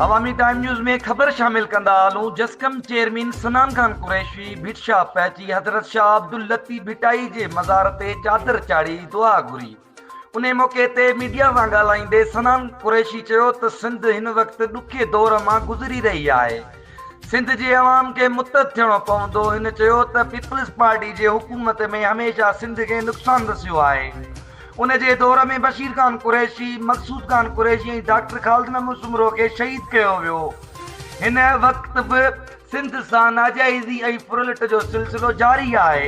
अवामी time news में खबर शामिल कंदा हलूं। जसकम चेयरमैन सनान खान कुरैशी भिटशा पहुची हज़रत शाह अब्दुल लतीफ़ भिटाई जे मज़ार ते चादर चाढ़ी दुआ घुरी। उन मौके ते मीडिया सां ॻाल्हाईंदे सनान कुरैशी चयो त सिंध हिन वक़्तु ॾुखे दौर मां गुज़री रही आहे। सिंध जे अवाम खे मुतहद थियणो पवंदो। हिन चयो त पीपल्स पार्टी जे हुकूमत में हमेशह सिंध खे नुक़सानु रसियो आहे। उन जे दौर में बशीर खान कुरैशी, मक़सूद खान कुरैशी ऐं डॉक्टर ख़ालिद महमूद सुमरो खे शहीद कयो वियो। हिन वक़्तु बि सिंध सां नाजाइज़ी ऐं फुरलट जो सिलसिलो जारी आहे।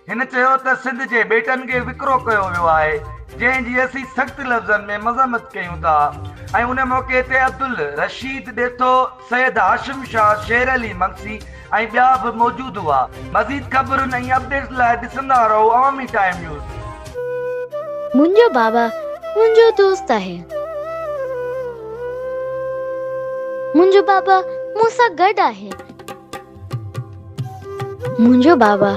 हिन चयो त सिंध जे बेटनि खे विकिरो कयो वियो आहे, जंहिंजी असीं सख़्त लफ़्ज़नि में मज़म्मत कयूं था। ऐं उन मौक़े ते अब्दुल रशीद ॾेथो, सैयद हाशिम शाह, शेर अली मक्सी ऐं ॿिया बि मौजूदु हुआ। मज़ीद ख़बरुनि ऐं अपडेट्स लाइ ॾिसंदा रहो अवामी टाइम न्यूज़। मुंहिंजो बाबा मुंहिंजो दोस्त आहे। मुंहिंजो बाबा मूंसां गॾु आहे। मुंहिंजो बाबा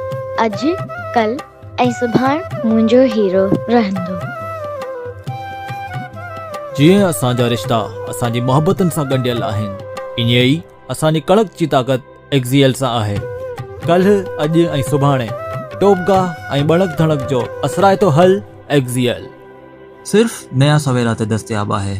अॼु, कल ऐं सुभाणे मुंहिंजो हीरो रहंदो। जीअं असांजा रिश्ता असांजी मोहबतनि सां ॻंढियल आहिनि, ईअं ई असांजी कड़क जी ताक़त एक्ज़ीएल सां आहे। कल्ह, अॼु ऐं सुभाणे टोपगाह ऐं बणक धणक जो असराइतो हल एक्ज़ीएल सिर्फ़ नया सवेरा ते दस्तयाब आहे।